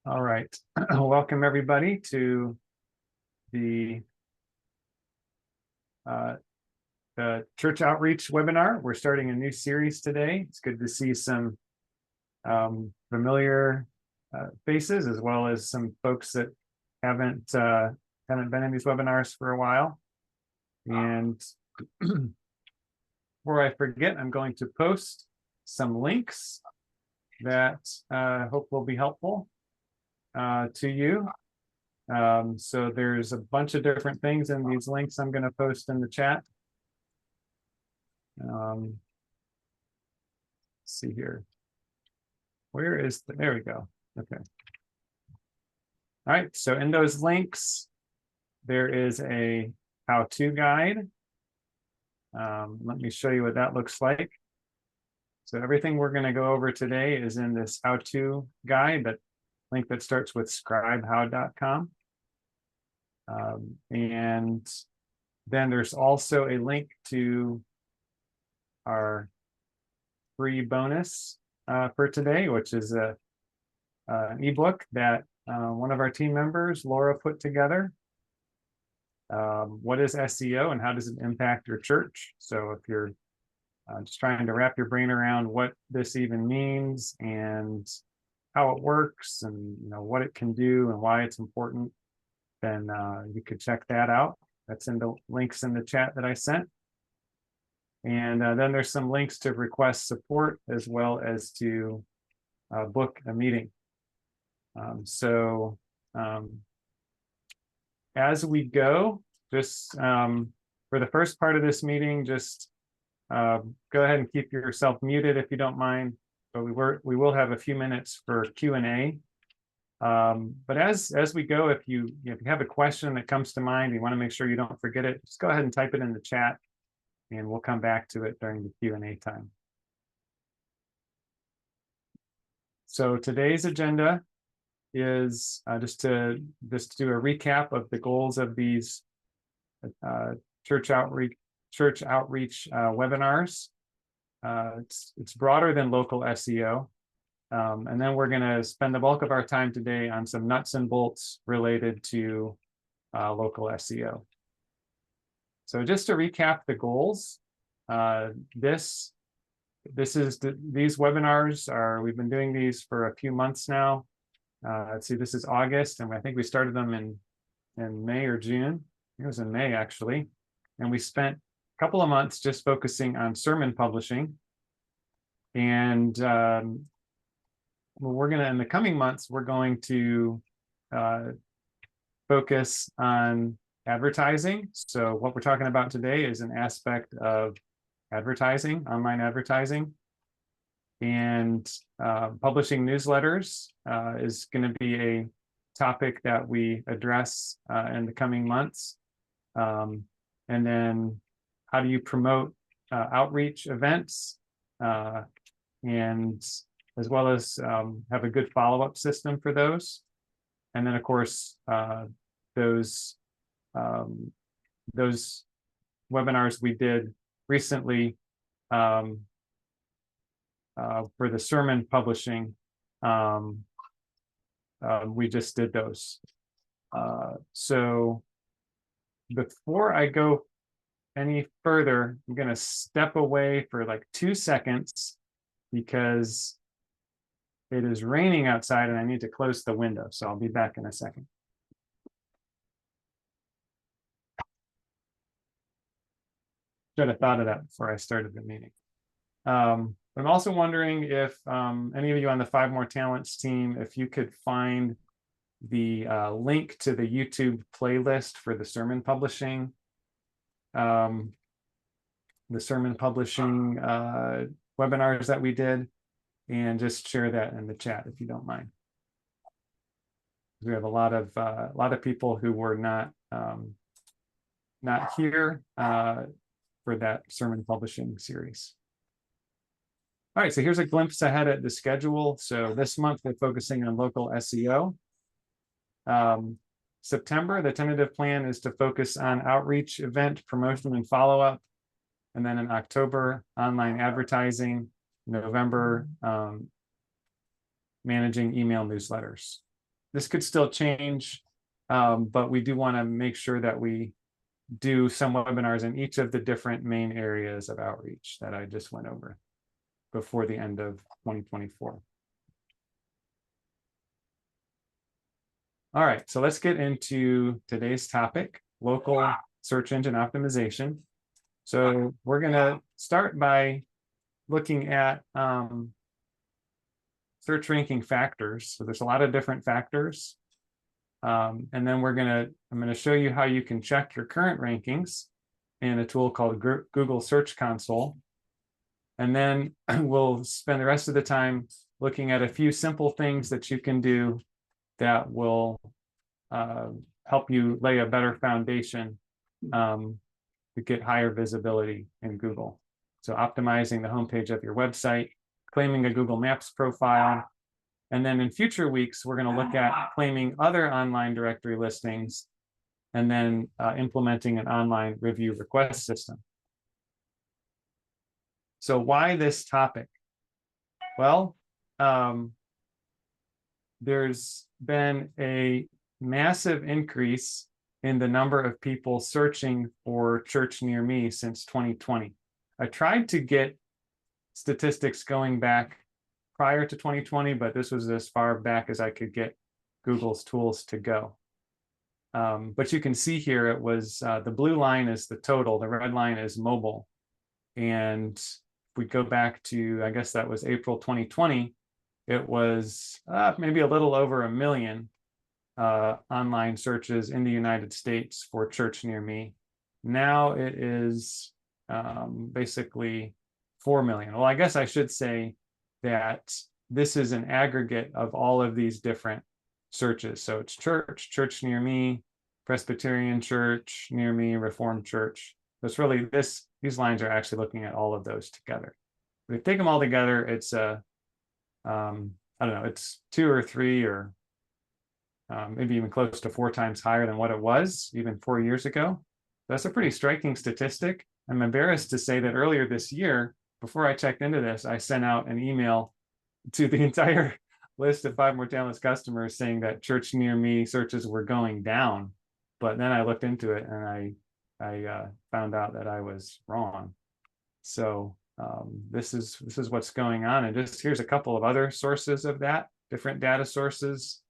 All right. Welcome everybody to the uh, the church outreach webinar. We're starting a new series today. It's good to see some familiar faces, as well as some folks that haven't been in these webinars for a while. And before I forget, I'm going to post some links that I hope will be helpful to you. So there's a bunch of different things in these links I'm going to post in the chat. Let's see here. Where is there we go. Okay. All right. So in those links, there is a how-to guide. Let me show you what that looks like. So everything we're going to go over today is in this how-to guide, that link that starts with scribehow.com. And then there's also a link to our free bonus for today, which is an ebook that one of our team members, Laura, put together. What is SEO and how does it impact your church? So if you're just trying to wrap your brain around what this even means and how it works and what it can do and why it's important, then you could check that out. That's in the links in the chat that I sent. And then there's some links to request support, as well as to book a meeting. As we go, just for the first part of this meeting, just go ahead and keep yourself muted if you don't mind. But we will have a few minutes for Q&A. But as we go, if you have a question that comes to mind, you want to make sure you don't forget it, just go ahead and type it in the chat, and we'll come back to it during the Q&A time. So today's agenda is just to do a recap of the goals of these church outreach webinars. It's broader than local SEO. And then we're going to spend the bulk of our time today on some nuts and bolts related to local SEO. So just to recap the goals, these webinars we've been doing these for a few months now. Let's see, this is August, and I think we started them in May or June. It was in May, actually. And we spent a couple of months just focusing on sermon publishing. And in the coming months, we're going to focus on advertising. So what we're talking about today is an aspect of advertising, online advertising. And publishing newsletters is going to be a topic that we address in the coming months. And then how do you promote outreach events, and as well as have a good follow-up system for those. And then, of course, those webinars we did recently for the sermon publishing, we just did those. So before I go any further, I'm going to step away for like 2 seconds because it is raining outside and I need to close the window. So I'll be back in a second. Should have thought of that before I started the meeting. I'm also wondering if any of you on the 5 More Talents team, if you could find the link to the YouTube playlist for the sermon publishing, webinars that we did, and just share that in the chat if you don't mind. We have a lot of people who were not here for that sermon publishing series. All right, so here's a glimpse ahead at the schedule. So this month we're focusing on local SEO. September, the tentative plan is to focus on outreach, event, promotion, and follow-up. And then in October, online advertising. November, managing email newsletters. this could still change, but we do want to make sure that we do some webinars in each of the different main areas of outreach that I just went over before the end of 2024. All right, so let's get into today's topic, local search engine optimization. So we're going to start by looking at search ranking factors. So there's a lot of different factors. And then I'm going to show you how you can check your current rankings in a tool called Google Search Console. And then we'll spend the rest of the time looking at a few simple things that you can do that will help you lay a better foundation to get higher visibility in Google. So optimizing the homepage of your website, claiming a Google Maps profile, and then in future weeks, we're going to look at claiming other online directory listings, and then implementing an online review request system. So why this topic? Well, there's been a massive increase in the number of people searching for church near me since 2020. I tried to get statistics going back prior to 2020, but this was as far back as I could get Google's tools to go. But you can see here, it was the blue line is the total, the red line is mobile. And if we go back to, I guess that was April 2020, it was maybe a little over 1 million online searches in the United States for church near me. Now it is basically 4 million. Well, I guess I should say that this is an aggregate of all of these different searches. So it's church near me, Presbyterian church near me, Reformed church. It's really these lines are actually looking at all of those together. If you take them all together, it's I don't know, it's 2 or 3 or maybe even close to 4 times higher than what it was even 4 years ago. That's a pretty striking statistic. I'm embarrassed to say that earlier this year, before I checked into this, I sent out an email to the entire list of 5 More Talentless customers saying that church near me searches were going down. But then I looked into it and I found out that I was wrong. So this is what's going on. And just here's a couple of other sources of that, different data sources.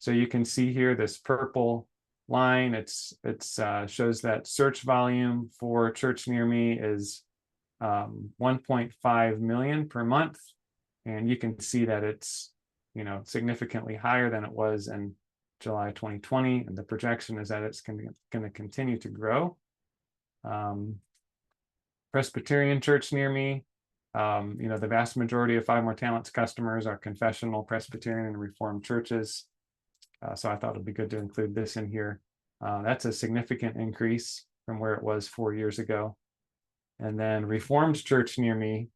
So you can see here this purple line. It shows that search volume for church near me is 1.5 million per month, and you can see that it's significantly higher than it was in July 2020, and the projection is that it's going to continue to grow. Presbyterian church near me, the vast majority of 5 More Talents customers are confessional Presbyterian and Reformed churches. So I thought it'd be good to include this in here. That's a significant increase from where it was 4 years ago. And then Reformed church near me,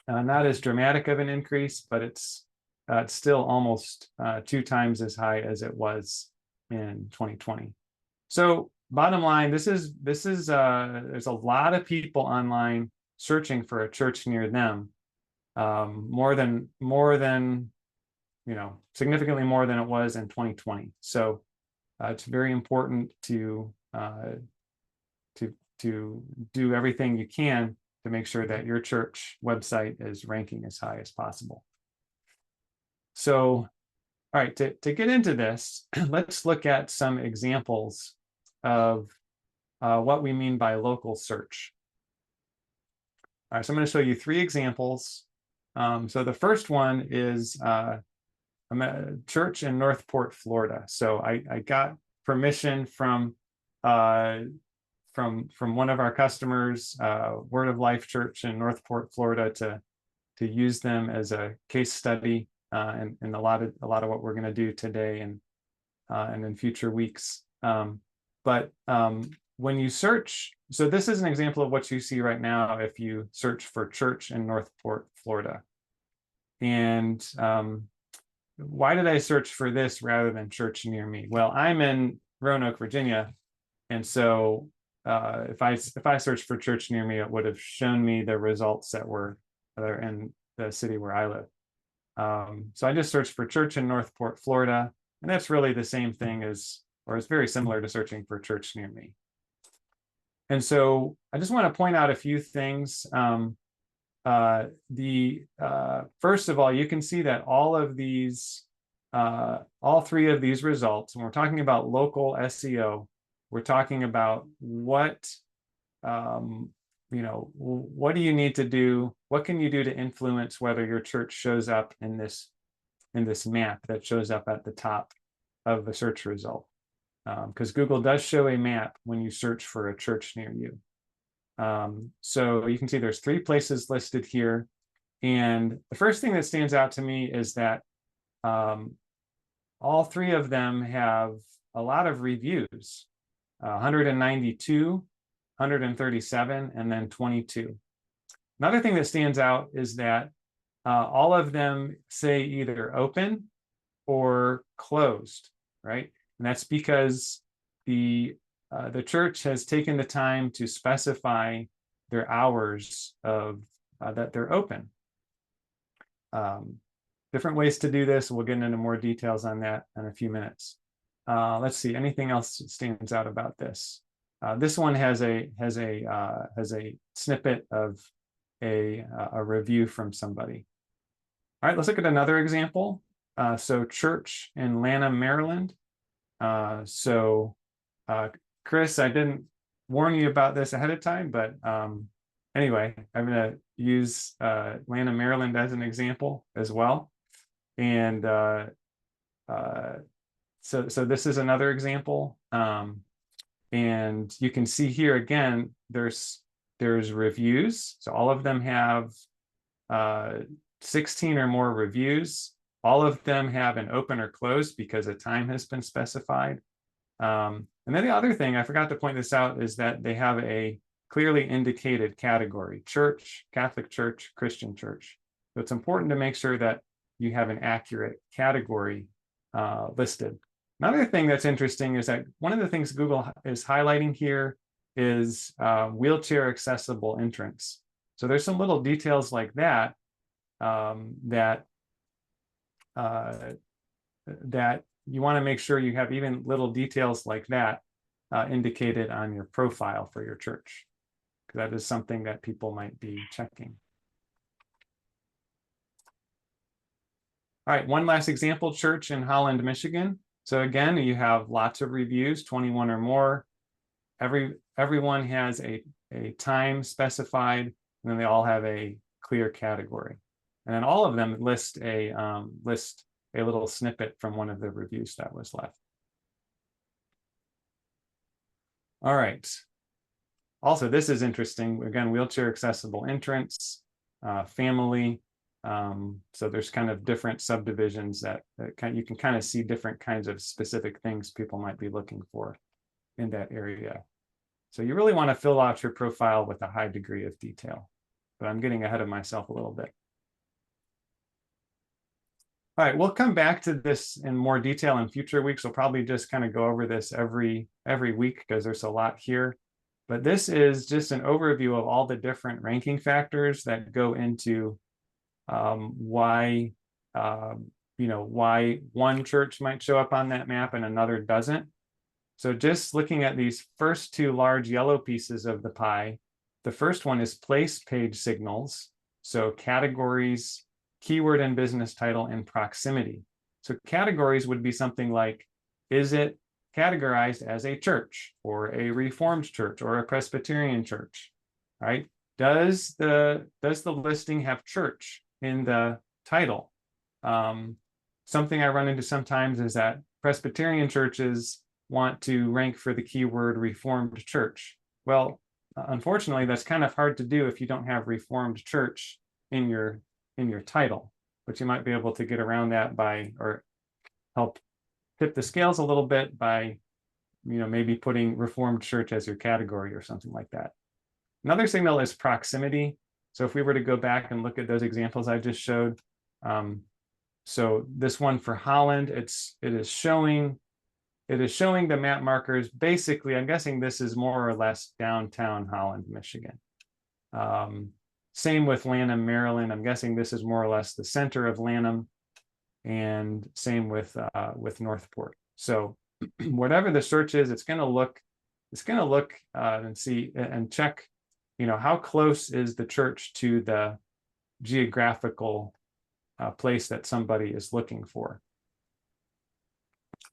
not as dramatic of an increase, but it's still almost 2 times as high as it was in 2020. So bottom line, there's a lot of people online searching for a church near them, more than significantly more than it was in 2020. So it's very important to do everything you can to make sure that your church website is ranking as high as possible. So, all right, to get into this, let's look at some examples of what we mean by local search. All right, so I'm going to show you 3 examples. So the first one is I'm at a church in Northport, Florida. So I got permission from one of our customers, Word of Life Church in Northport, Florida, to use them as a case study in a lot of what we're going to do today and in future weeks. But when you search, so this is an example of what you see right now if you search for church in Northport, Florida. And why did I search for this rather than church near me? Well, I'm in Roanoke, Virginia, and so if I searched for church near me, it would have shown me the results that were in the city where I live. So I just searched for church in Northport, Florida, And that's really the same thing as, or it's very similar to searching for church near me. And so I just want to point out a few things. First of all, you can see that all three of these results, when we're talking about local SEO, we're talking about what what do you need to do? What can you do to influence whether your church shows up in this map that shows up at the top of the search result? Because Google does show a map when you search for a church near you. So you can see there's 3 places listed here. And the first thing that stands out to me is that all 3 of them have a lot of reviews, 192, 137, and then 22. Another thing that stands out is that all of them say either open or closed, right? And that's because the church has taken the time to specify their hours of that they're open. Different ways to do this. We'll get into more details on that in a few minutes. Let's see. Anything else that stands out about this? This one has a snippet of a review from somebody. All right, let's look at another example. So church in Lanham, Maryland. Chris, I didn't warn you about this ahead of time, but anyway, I'm going to use Lanham, Maryland as an example as well. And so this is another example. And you can see here again, there's reviews. So all of them have 16 or more reviews. All of them have an open or closed because a time has been specified. And then the other thing, I forgot to point this out, is that they have a clearly indicated category: church, Catholic church, Christian church. So it's important to make sure that you have an accurate category listed. Another thing that's interesting is that one of the things Google is highlighting here is wheelchair accessible entrance. So there's some little details like that that you want to make sure you have even little details like that indicated on your profile for your church, because that is something that people might be checking. All right, one last example, church in Holland, Michigan. So again, you have lots of reviews, 21 or more. Everyone has a time specified, and then they all have a clear category. And then all of them list a little snippet from one of the reviews that was left. All right. Also, this is interesting. Again, wheelchair accessible entrance, family. So there's kind of different subdivisions that you can kind of see different kinds of specific things people might be looking for in that area. So you really want to fill out your profile with a high degree of detail, but I'm getting ahead of myself a little bit. All right, we'll come back to this in more detail in future weeks. We'll probably just kind of go over this every week because there's a lot here. But this is just an overview of all the different ranking factors that go into why one church might show up on that map and another doesn't. So just looking at these first 2 large yellow pieces of the pie, the first one is place page signals. So categories, keyword and business title, and proximity. So categories would be something like, is it categorized as a church or a Reformed church or a Presbyterian church, right? Does the listing have church in the title? Something I run into sometimes is that Presbyterian churches want to rank for the keyword Reformed church. Well, unfortunately, that's kind of hard to do if you don't have Reformed church in your title, but you might be able to get around that by, or help tip the scales a little bit by, maybe putting Reformed church as your category or something like that. Another signal is proximity. So if we were to go back and look at those examples I just showed, so this one for Holland, it is showing the map markers. Basically, I'm guessing this is more or less downtown Holland, Michigan. Same with Lanham, Maryland. I'm guessing this is more or less the center of Lanham. and same with Northport. So whatever the search is, it's going to look and see and check, how close is the church to the geographical place that somebody is looking for.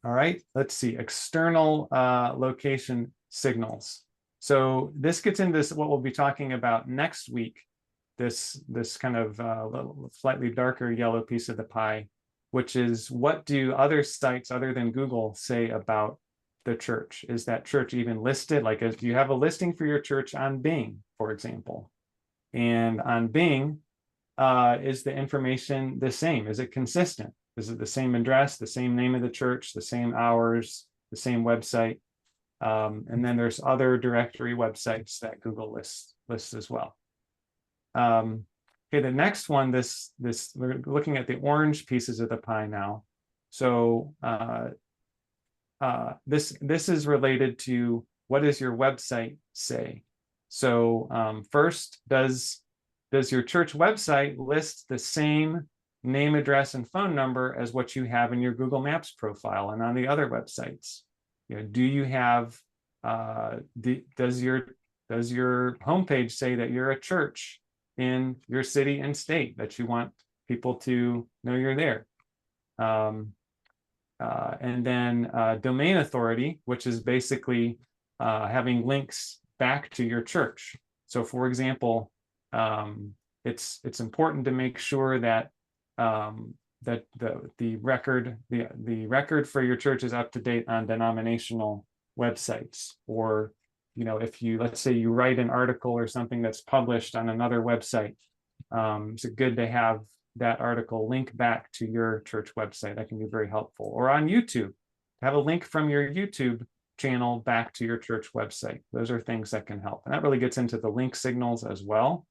All right, let's see, external location signals. So this gets into what we'll be talking about next week, this kind of slightly darker yellow piece of the pie, which is, what do other sites other than Google say about the church? Is that church even listed? Like, if you have a listing for your church on Bing, for example, and on Bing, is the information the same? Is it consistent? Is it the same address, the same name of the church, the same hours, the same website? And then there's other directory websites that Google lists as well. Okay, the next one, this we're looking at the orange pieces of the pie now. So this is related to, what does your website say? So first, does your church website list the same name, address, and phone number as what you have in your Google Maps profile and on the other websites? Do you have does your homepage say that you're a church in your city and state, that you want people to know you're there? And then domain authority, which is basically having links back to your church. So for example, it's important to make sure that that the record for your church is up to date on denominational websites. Or if let's say you write an article or something that's published on another website, it's good to have that article link back to your church website. That can be very helpful. Or on YouTube, have a link from your YouTube channel back to your church website. Those are things that can help, and that really gets into the link signals as well.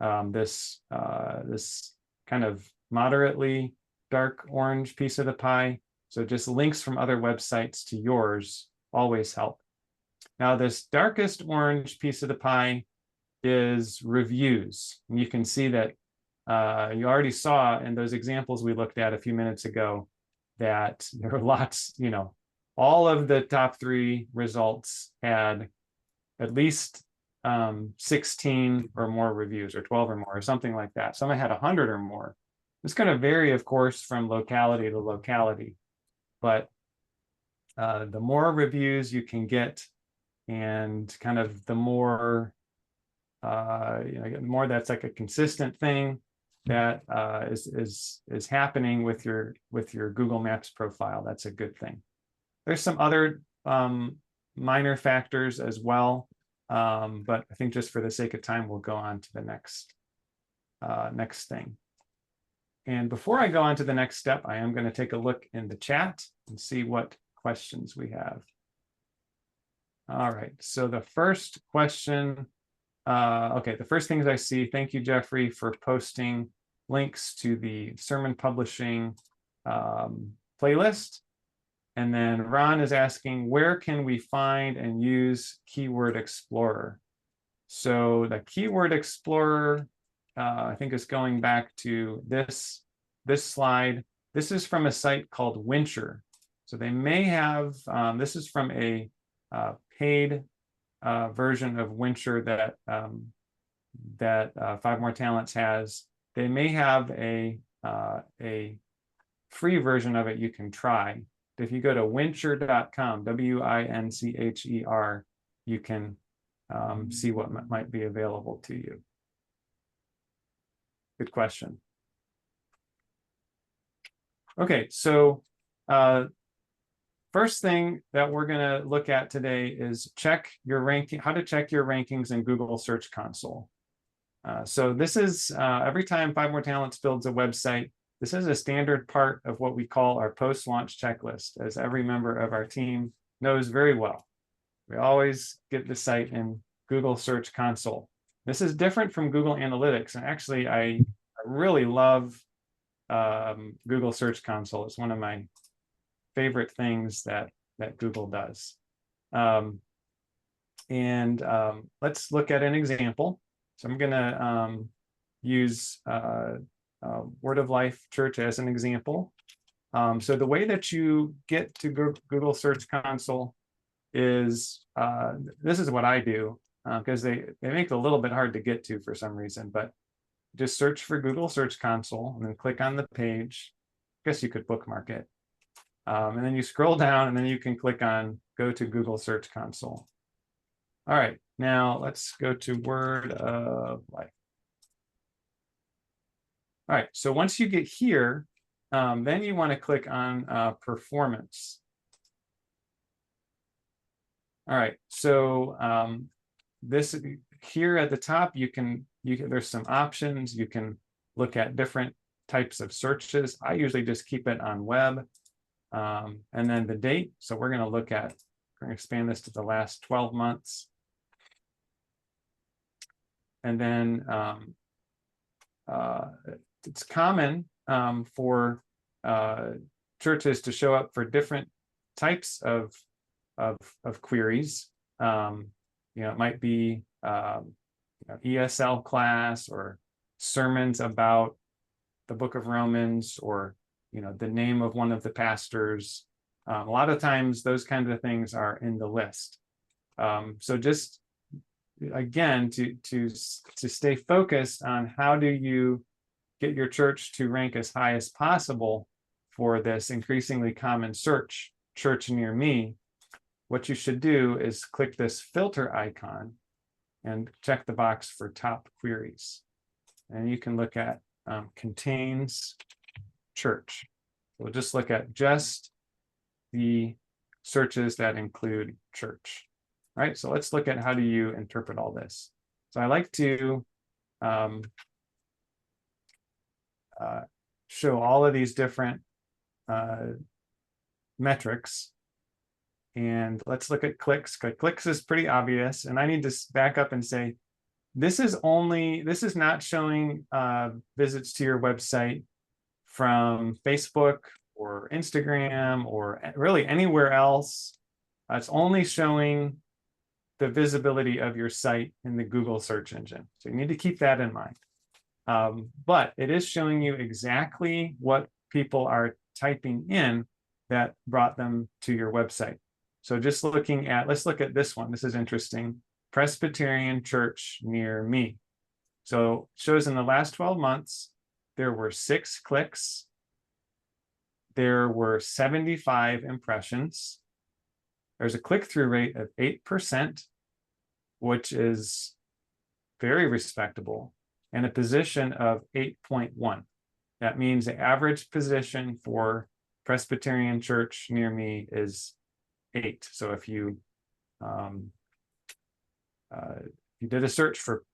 This kind of moderately dark orange piece of the pie, so just links from other websites to yours, always help. Now this darkest orange piece of the pie is reviews, and you can see that you already saw in those examples we looked at a few minutes ago that there are lots, all of the top 3 results had at least 16 or more reviews, or 12 or more, or something like that. Some had 100 or more. It's going to vary, of course, from locality to locality, but the more reviews you can get, and kind of the more more that's like a consistent thing that is happening with your Google Maps profile, that's a good thing. There's some other minor factors as well, but I think just for the sake of time, we'll go on to the next thing. And before I go on to the next step, I am going to take a look in the chat and see what questions we have. All right, so the first question, okay, the first things I see, thank you, Jeffrey, for posting links to the sermon publishing playlist. And then Ron is asking, where can we find and use Keyword Explorer? So the Keyword Explorer, I think is going back to this slide. This is from a site called Wincher. So they may have, this is from a paid version of Wincher that 5 More Talents has. They may have a free version of it you can try. If you go to wincher.com, WINCHER, you can see what might be available to you. Good question. Okay, so first thing that we're going to look at today is check your ranking, how to check your rankings in Google Search Console. So this is every time 5 More Talents builds a website, this is a standard part of what we call our post-launch checklist, as every member of our team knows very well. We always get the site in Google Search Console. This is different from Google Analytics, and actually I really love Google Search Console. It's one of my favorite things that Google does. Let's look at an example. So I'm going to use Word of Life Church as an example. So the way that you get to Google Search Console is, this is what I do, because they make it a little bit hard to get to for some reason, but just search for Google Search Console and then click on the page. I guess you could bookmark it. And then you scroll down and then you can click on go to Google Search Console. All right, now let's go to Word of Life. All right, so once you get here, then you want to click on performance. All right, so this here at the top, you can there's some options. You can look at different types of searches. I usually just keep it on web, and then the date. So we're going to look at, we're going to expand this to the last 12 months, and then it's common for churches to show up for different types of queries. It might be ESL class or sermons about the book of Romans, or the name of one of the pastors. A lot of times those kinds of things are in the list. So just again, to stay focused on how do you get your church to rank as high as possible for this increasingly common search, church near me, what you should do is click this filter icon and check the box for top queries. And you can look at contains church. We'll just look at just the searches that include church. All right, so let's look at how do you interpret all this. So I like to show all of these different metrics. And let's look at clicks. Clicks is pretty obvious. And I need to back up and say, this is not showing visits to your website from Facebook or Instagram or really anywhere else. It's only showing the visibility of your site in the Google search engine. So you need to keep that in mind. But it is showing you exactly what people are typing in that brought them to your website. So just looking at, let's look at this one. This is interesting. Presbyterian church near me. So it shows in the last 12 months, there were 6 clicks. There were 75 impressions. There's a click-through rate of 8%, which is very respectable, and a position of 8.1. That means the average position for Presbyterian church near me is 8. So if you did a search for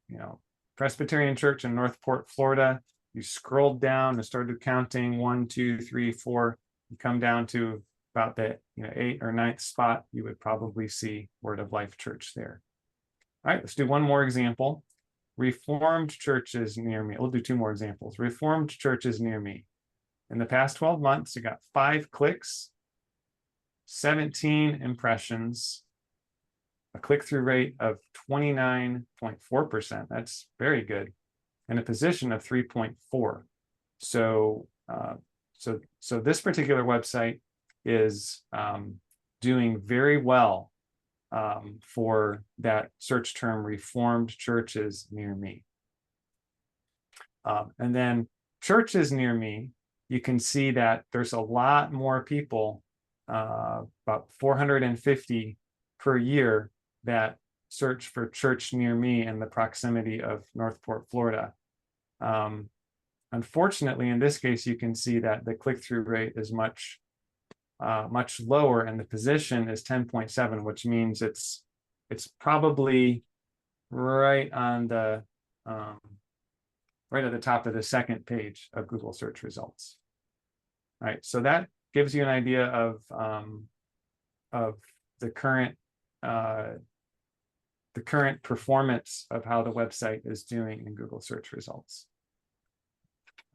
Presbyterian church in Northport, Florida, you scrolled down and started counting 1, 2, 3, 4, you come down to about the 8th or 9th spot, you would probably see Word of Life Church there. All right, let's do one more example. Reformed churches near me. We'll do 2 more examples. Reformed churches near me. In the past 12 months, you got 5 clicks, 17 impressions, a click-through rate of 29.4%. That's very good, and a position of 3.4. So, so this particular website is doing very well for that search term, Reformed churches near me. And then churches near me, you can see that there's a lot more people, about 450 per year, that search for church near me in the proximity of Northport, Florida. Unfortunately, in this case, you can see that the click-through rate is much lower, and the position is 10.7, which means it's probably right on the right at the top of the second page of Google search results. All right, so that gives you an idea of the current performance of how the website is doing in Google search results.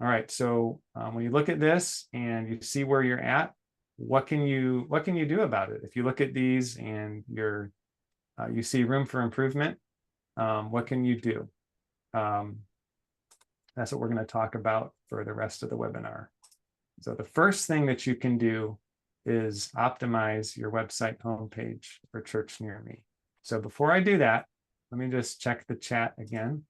All right, so when you look at this and you see where you're at, what can you do about it? If you look at these and you see room for improvement, what can you do? That's what we're going to talk about for the rest of the webinar. So the first thing that you can do is optimize your website homepage for Church Near Me. So before I do that, let me just check the chat again.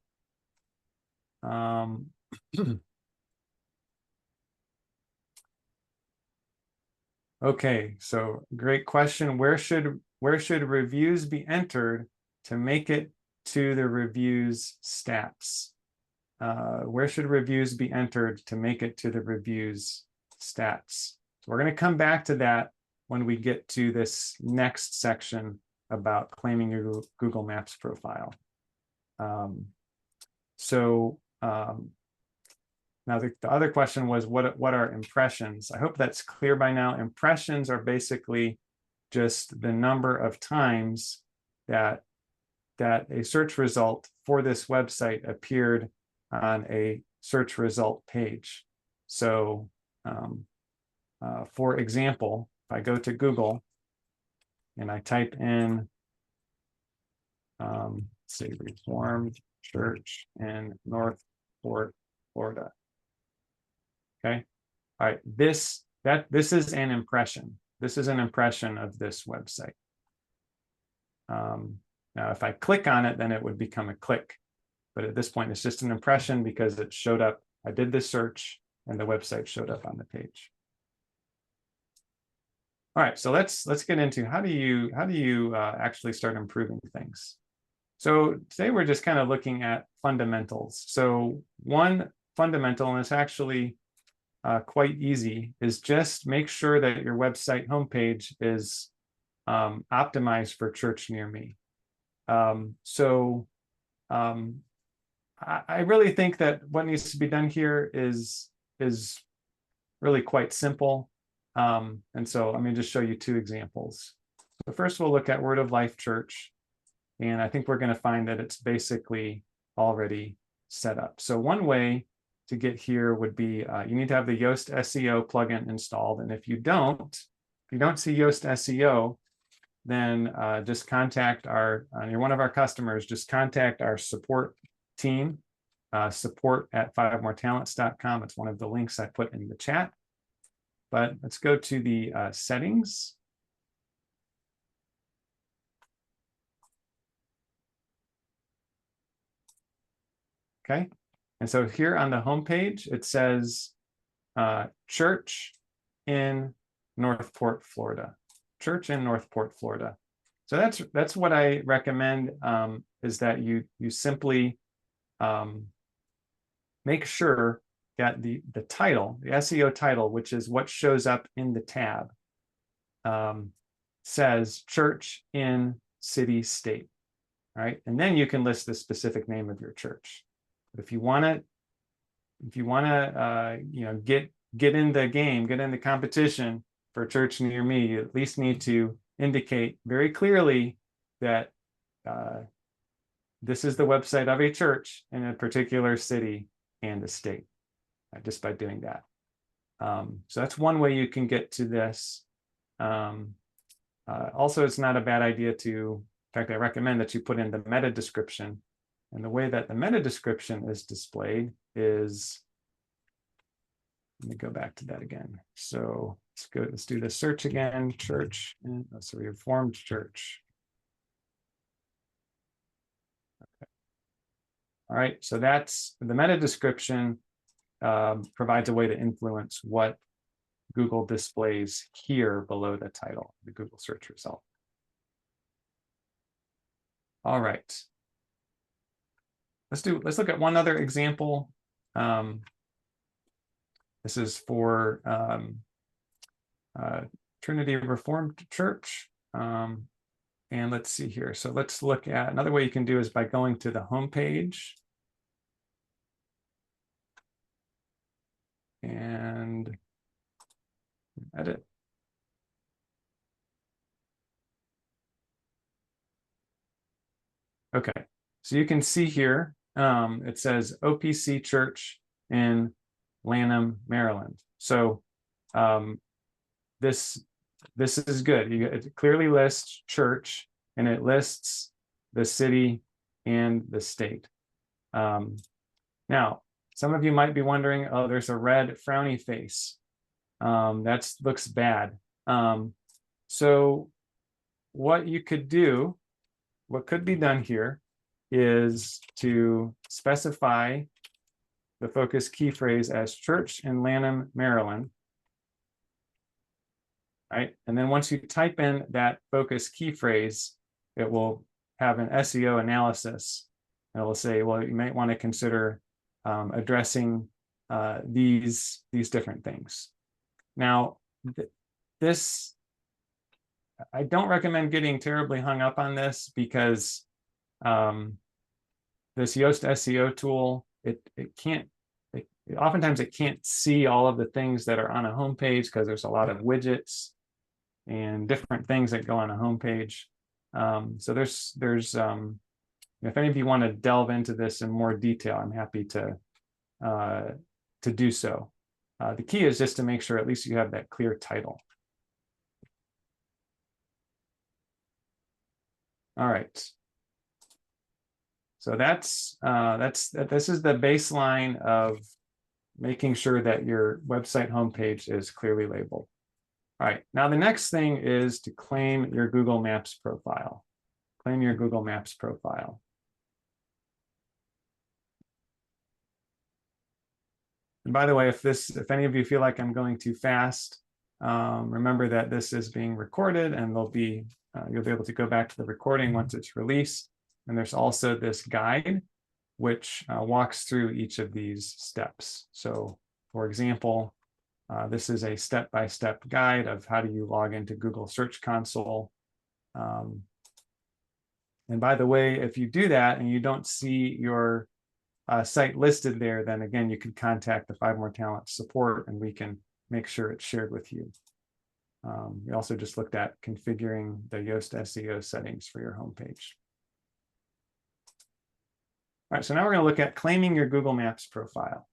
Okay, so great question. Where should reviews be entered to make it to the reviews stats? Where should reviews be entered to make it to the reviews stats? So we're going to come back to that when we get to this next section about claiming your Google Maps profile. Now the other question was, what are impressions? I hope that's clear by now. Impressions are basically just the number of times that a search result for this website appeared on a search result page. So for example, if I go to Google and I type in, say, Reformed Church in Northport, Florida. Okay. All right. This is an impression. This is an impression of this website. Now, if I click on it, then it would become a click. But at this point, it's just an impression because it showed up. I did this search and the website showed up on the page. All right, so let's get into how do you actually start improving things. So today we're just kind of looking at fundamentals. So one fundamental, and it's actually quite easy, is just make sure that your website homepage is optimized for Church Near Me. I really think that what needs to be done here is really quite simple. And so let me just show you two examples. So first we'll look at Word of Life Church, and I think we're going to find that it's basically already set up. So one way to get here would be you need to have the Yoast SEO plugin installed, and if you don't see Yoast SEO, then just contact you're one of our customers, just contact our support team, support@5moretalents.com. It's one of the links I put in the chat. But let's go to the settings. Okay, and so here on the home page, it says Church in Northport, Florida. Church in Northport, Florida. So that's what I recommend, is that you simply make sure that the title, the SEO title, which is what shows up in the tab, says Church in City State. All right, and then you can list the specific name of your church. But if you want to get in the game, get in the competition for Church Near Me, you at least need to indicate very clearly that this is the website of a church in a particular city and a state, just by doing that. So that's one way you can get to this. Also, it's not a bad idea to, in fact, I recommend that you put in the meta description. And the way that the meta description is displayed is, let me go back to that again. So let's do the search again, church, and so Reformed Church. Okay. All right, so that's the meta description. Provides a way to influence what Google displays here below the title, the Google search result. All right. Let's look at one other example. This is for Trinity Reformed Church. And let's see here. So let's look at another way you can do is by going to the home page. And edit. Okay, so you can see here, it says OPC Church in Lanham, Maryland. So this is good. It clearly lists church, and it lists the city and the state. Now, some of you might be wondering, oh, there's a red frowny face. That looks bad. So what you could do, what could be done here is to specify the focus key phrase as church in Lanham, Maryland. Right? And then once you type in that focus key phrase, it will have an SEO analysis. And it will say, well, you might want to consider addressing these different things. Now, this, I don't recommend getting terribly hung up on this, because this Yoast SEO tool, oftentimes it can't see all of the things that are on a homepage, because there's a lot of widgets and different things that go on a homepage. So there's if any of you want to delve into this in more detail, I'm happy to do so. The key is just to make sure at least you have that clear title. All right. So this is the baseline of making sure that your website homepage is clearly labeled. All right, now the next thing is to claim your Google Maps profile. Claim your Google Maps profile. And by the way, if any of you feel like I'm going too fast, remember that this is being recorded, and you'll be able to go back to the recording once it's released. And there's also this guide, which walks through each of these steps. So, for example, this is a step-by-step guide of how do you log into Google Search Console. And by the way, if you do that and you don't see your site listed there, then again, you can contact the 5 More Talent support, and we can make sure it's shared with you. We also just looked at configuring the Yoast SEO settings for your homepage. All right, so now we're going to look at claiming your Google Maps profile.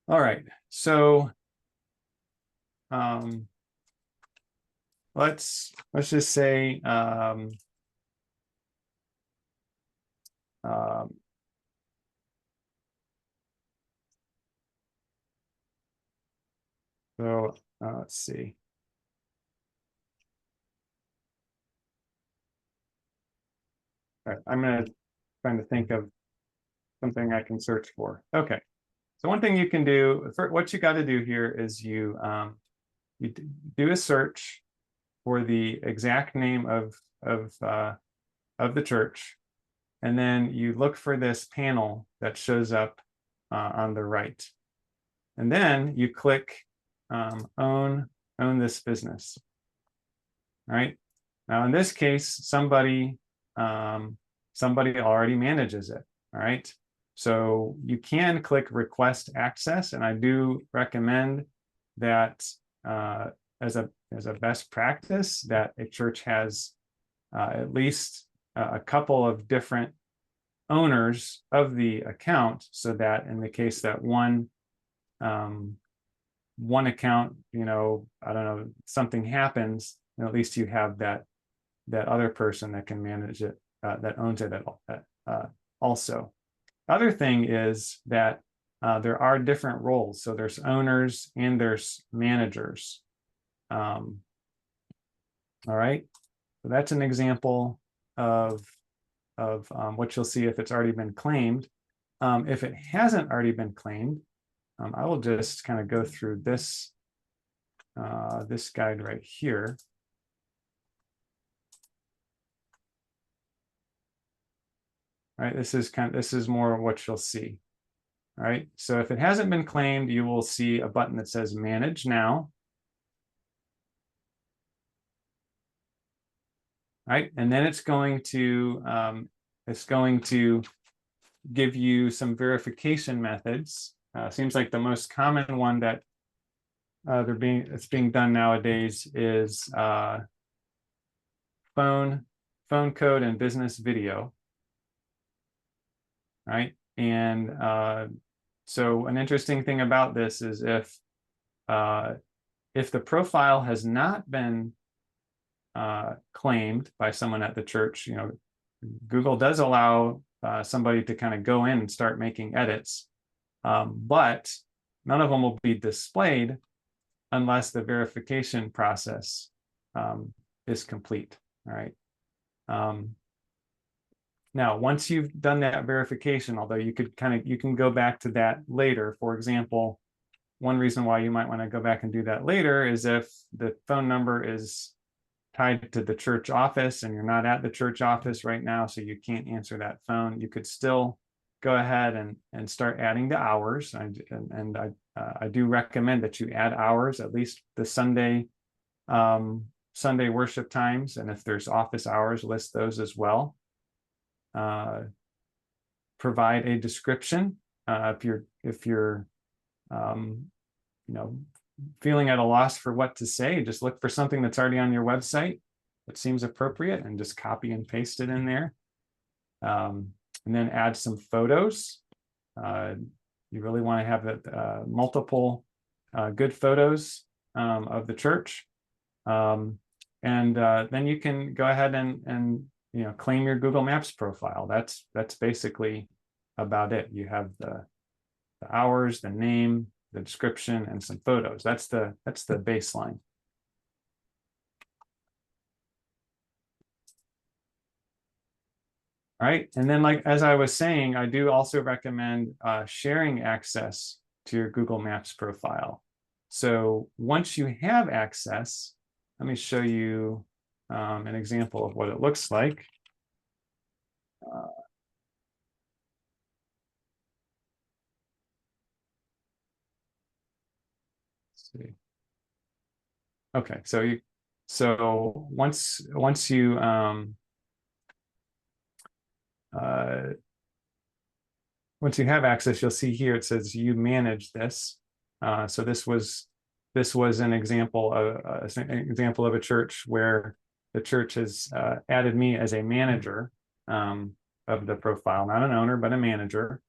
All right, so let's just say let's see. All right, I'm going to try to think of something I can search for. Okay. So one thing you can do, what you got to do here is you do a search for the exact name of the church, and then you look for this panel that shows up on the right, and then you click own this business. All right. Now in this case, somebody already manages it. All right. So you can click request access, and I do recommend that as a best practice that a church has at least a couple of different owners of the account, so that in the case that one account, I don't know, something happens, and at least you have that other person that can manage it, that owns it also. Other thing is that there are different roles. So there's owners and there's managers. All right. So that's an example of what you'll see if it's already been claimed. If it hasn't already been claimed, I will just kind of go through this guide right here. All right, this is more what you'll see. All right, so if it hasn't been claimed, you will see a button that says Manage Now. All right, and then it's going to give you some verification methods. Seems like the most common one that it's being done nowadays is phone code and business video. Right, and so an interesting thing about this is if the profile has not been claimed by someone at the church, Google does allow somebody to kind of go in and start making edits. But none of them will be displayed unless the verification process is complete. All right. Now, once you've done that verification, although you can go back to that later. For example, one reason why you might want to go back and do that later is if the phone number is tied to the church office and you're not at the church office right now, so you can't answer that phone, you could still go ahead and start adding the hours. I do recommend that you add hours, at least the Sunday worship times, and if there's office hours, list those as well. Provide a description if you're feeling at a loss for what to say. Just look for something that's already on your website that seems appropriate and just copy and paste it in there. And then add some photos. You really want to have multiple good photos of the church. And then you can go ahead and claim your Google Maps profile. That's basically about it. You have the hours, the name, the description, and some photos. That's the baseline. All right, and then as I was saying, I do also recommend sharing access to your Google Maps profile. So once you have access, let me show you an example of what it looks like. Let's see. Okay, so once you have access, you'll see here it says you manage this. So this was an example of a church where the church has added me as a manager of the profile, not an owner, but a manager.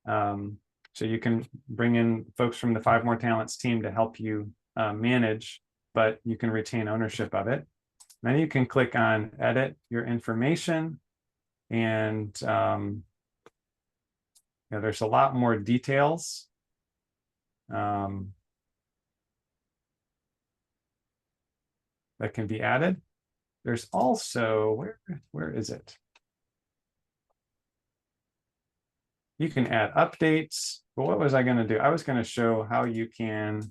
So you can bring in folks from the 5 More Talents team to help you manage, but you can retain ownership of it. Then you can click on edit your information, and there's a lot more details. That can be added. There's also, where is it? You can add updates. But what was I going to do? I was going to show how you can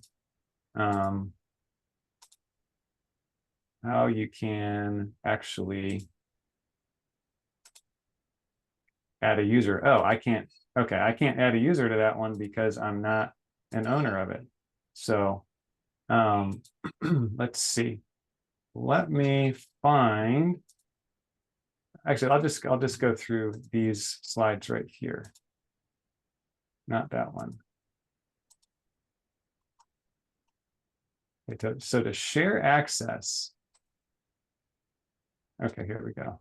actually add a user. Oh, I can't. Okay, I can't add a user to that one because I'm not an owner of it. So let's see. Let me find. Actually, I'll just go through these slides right here. Not that one. Okay, so to share access. Okay, here we go.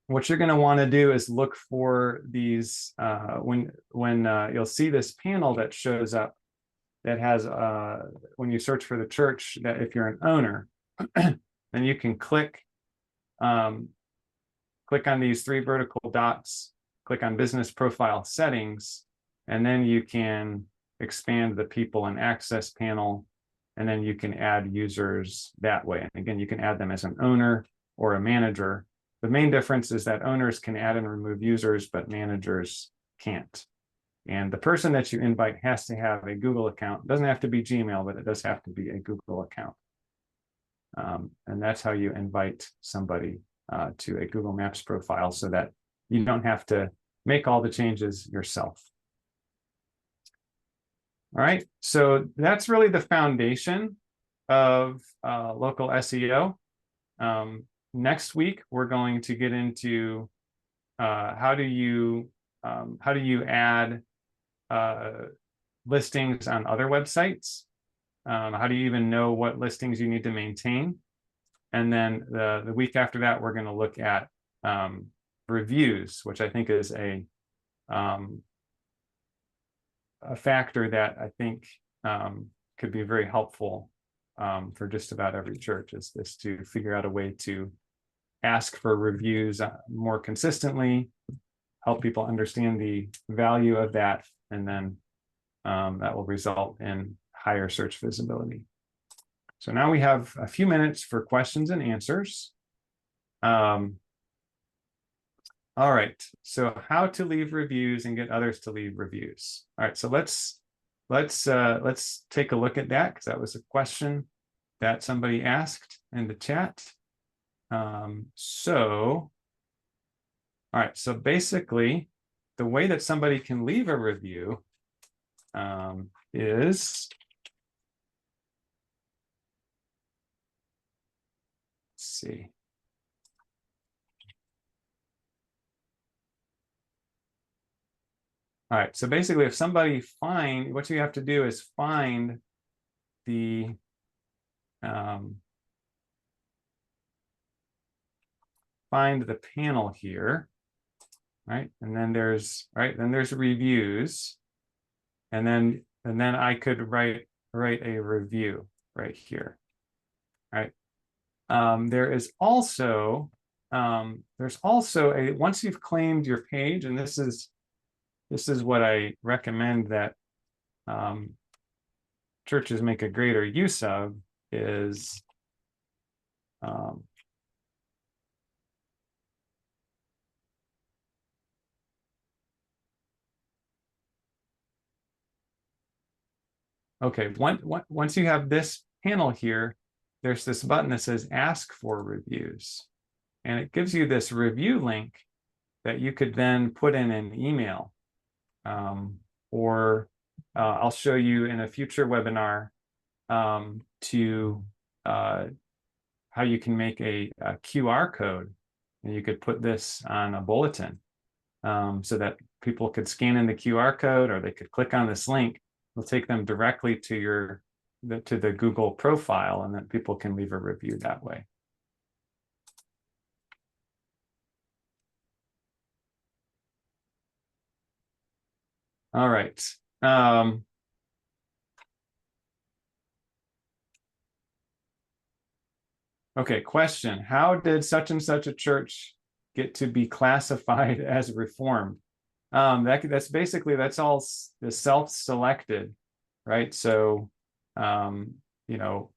What you're going to want to do is look for these when you'll see this panel that shows up that has when you search for the church, that if you're an owner, then you can click on these 3 vertical dots, click on business profile settings, and then you can expand the people and access panel, and then you can add users that way. And again, you can add them as an owner or a manager. The main difference is that owners can add and remove users, but managers can't. And the person that you invite has to have a Google account. It doesn't have to be Gmail, but it does have to be a Google account. And that's how you invite somebody to a Google Maps profile, so that you don't have to make all the changes yourself. All right, so that's really the foundation of local SEO. Next week, we're going to get into how do you add listings on other websites? How do you even know what listings you need to maintain? And then the week after that, we're going to look at reviews, which I think is a factor that I think could be very helpful for just about every church, is to figure out a way to ask for reviews more consistently, help people understand the value of that, and then that will result in higher search visibility. So now we have a few minutes for questions and answers. All right, so how to leave reviews and get others to leave reviews. All right, so let's take a look at that, because that was a question that somebody asked in the chat. All right, so basically, the way that somebody can leave a review is, let's see. All right, so basically, if somebody what you have to do is find the panel here, right? And then there's reviews, and then I could write a review right here, right? There is also once you've claimed your page, and this is what I recommend that churches make a greater use of, is okay, once you have this panel here, there's this button that says ask for reviews, and it gives you this review link that you could then put in an email, or I'll show you in a future webinar how you can make a QR code, and you could put this on a bulletin, so that people could scan in the QR code, or they could click on this link. It'll take them directly to the Google profile, and then people can leave a review that way. All right. Okay, question. How did such and such a church get to be classified as Reformed? That's basically, that's all the self-selected, right? So, you know,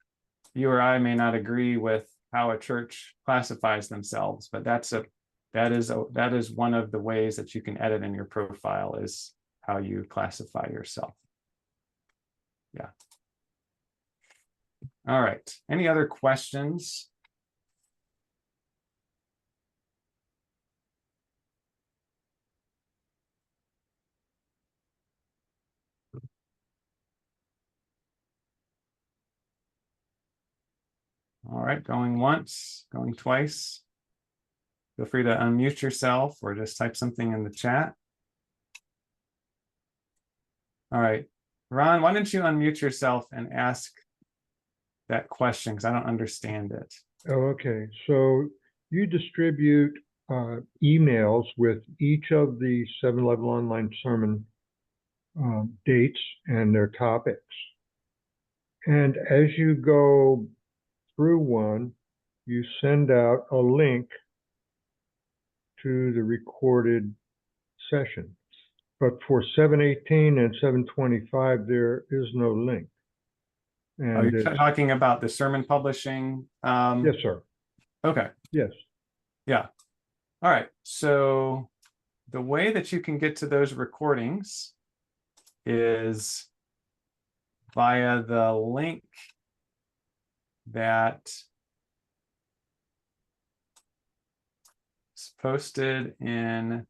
you or I may not agree with how a church classifies themselves, but that is one of the ways that you can edit in your profile, is how you classify yourself. Yeah. All right. Any other questions? All right, going once, going twice. Feel free to unmute yourself or just type something in the chat. All right, Ron, why don't you unmute yourself and ask that question, because I don't understand it. Oh, okay. So you distribute emails with each of the 7-Level Online Sermon dates and their topics. And as you go through one, you send out a link to the recorded session. But for 718 and 725, there is no link. And you're talking about the sermon publishing? Yes, sir. Okay. Yes. Yeah. All right. So the way that you can get to those recordings is via the link that is posted in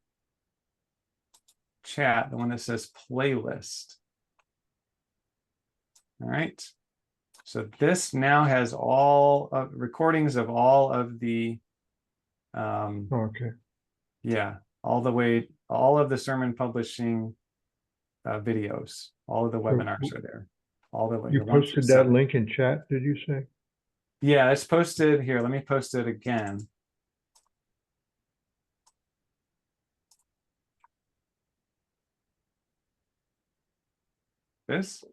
chat, the one that says playlist. All right. So this now has all recordings of all of the okay. Yeah, all of the sermon publishing videos, all of the webinars are there. All the way. You posted that link in chat, did you say? Yeah, it's posted here. Let me post it again. This?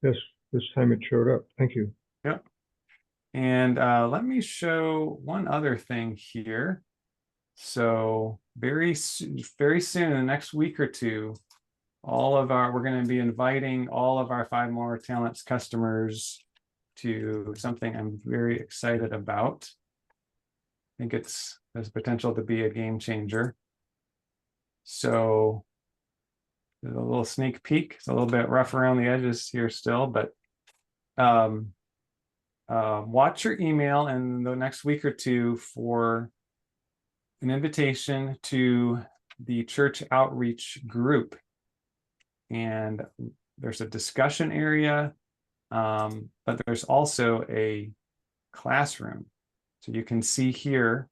Yes, this time it showed up. Thank you. Yep. And let me show one other thing here. So very soon, in the next week or two, we're going to be inviting all of our 5 More Talents customers to something I'm very excited about. I think there's potential to be a game changer. So there's a little sneak peek. It's a little bit rough around the edges here still, but watch your email in the next week or two for an invitation to the church outreach group. And there's a discussion area, but there's also a classroom. So you can see here,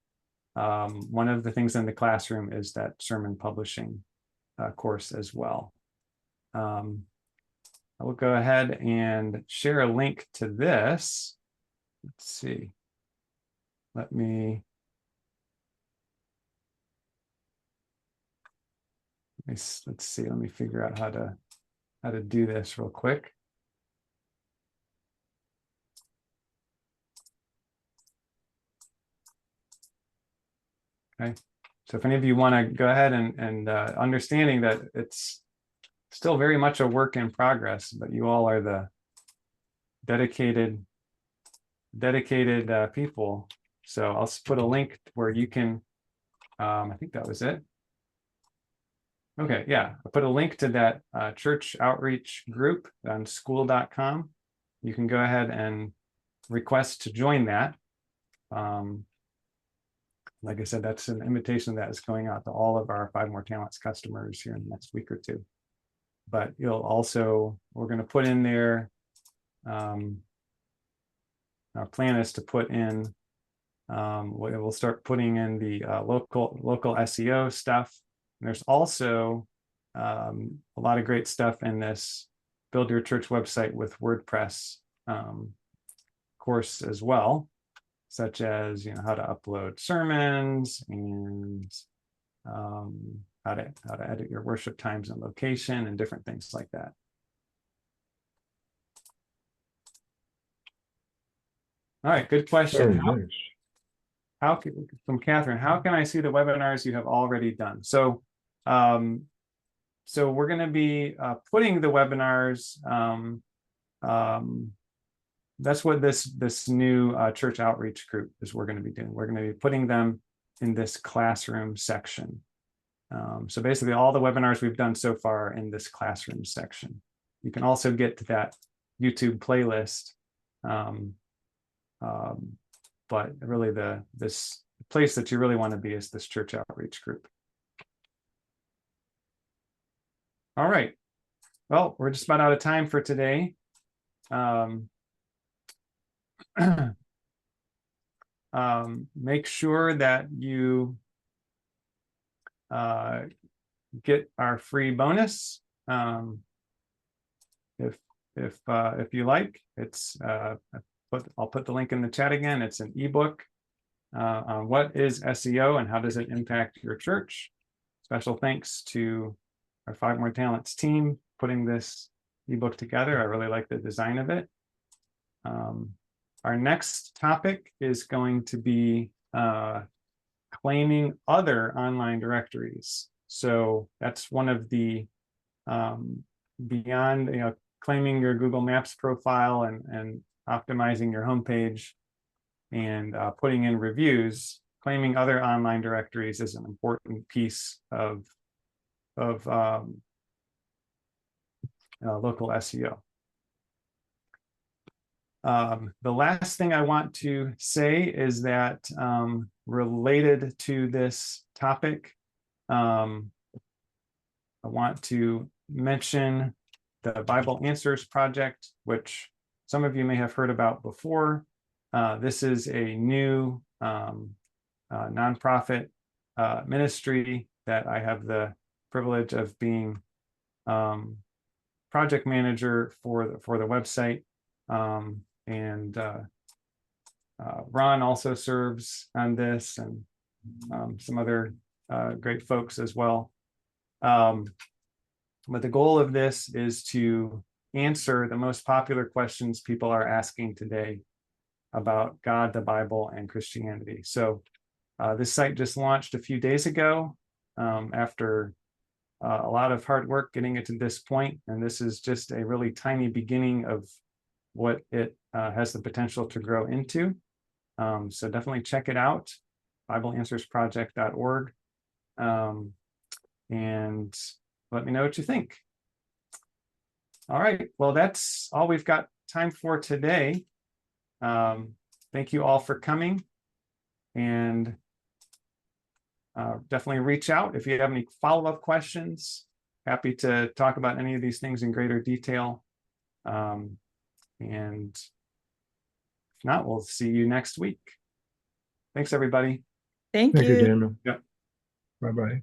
one of the things in the classroom is that sermon publishing course as well. I will go ahead and share a link to this. Let's see. Let's see. Let me figure out how to do this real quick. Okay. So if any of you want to go ahead and understanding that it's still very much a work in progress, but you all are the dedicated people. So I'll put a link where you can, I think that was it. Okay, yeah, I put a link to that church outreach group on school.com. You can go ahead and request to join that. Like I said, that's an invitation that is going out to all of our 5 More Talents customers here in the next week or two. But we're going to put in there, our plan is to put in, we'll start putting in the local SEO stuff. And there's also a lot of great stuff in this Build Your Church Website with WordPress course as well, such as how to upload sermons and how to edit your worship times and location and different things like that. All right, good question. Very nice. From Catherine, how can I see the webinars you have already done? So, we're going to be putting the webinars. That's what this new church outreach group is. We're going to be doing. We're going to be putting them in this classroom section. So basically, all the webinars we've done so far are in this classroom section. You can also get to that YouTube playlist. But really this place that you really want to be is this church outreach group. All right. Well, we're just about out of time for today. Make sure that you get our free bonus. If you like, it's I'll put the link in the chat again. It's an ebook on what is SEO and how does it impact your church. Special thanks to our 5 More Talents team putting this ebook together. I really like the design of it. Our next topic is going to be claiming other online directories. So that's one of the beyond claiming your Google Maps profile and optimizing your homepage and putting in reviews. Claiming other online directories is an important piece of local SEO. The last thing I want to say is that related to this topic, I want to mention the Bible Answers Project, which some of you may have heard about before. This is a new nonprofit ministry that I have the privilege of being project manager for the website. And Ron also serves on this, and some other great folks as well. But the goal of this is to answer the most popular questions people are asking today about God, the Bible, and Christianity. So this site just launched a few days ago after a lot of hard work getting it to this point, and this is just a really tiny beginning of what it has the potential to grow into. So definitely check it out, BibleAnswersProject.org, and let me know what you think. All right, well, that's all we've got time for today. Thank you all for coming, and definitely reach out if you have any follow-up questions. Happy to talk about any of these things in greater detail. And if not, we'll see you next week. Thanks, everybody. Thank Thank you, you. Daniel. Yep. Bye-bye.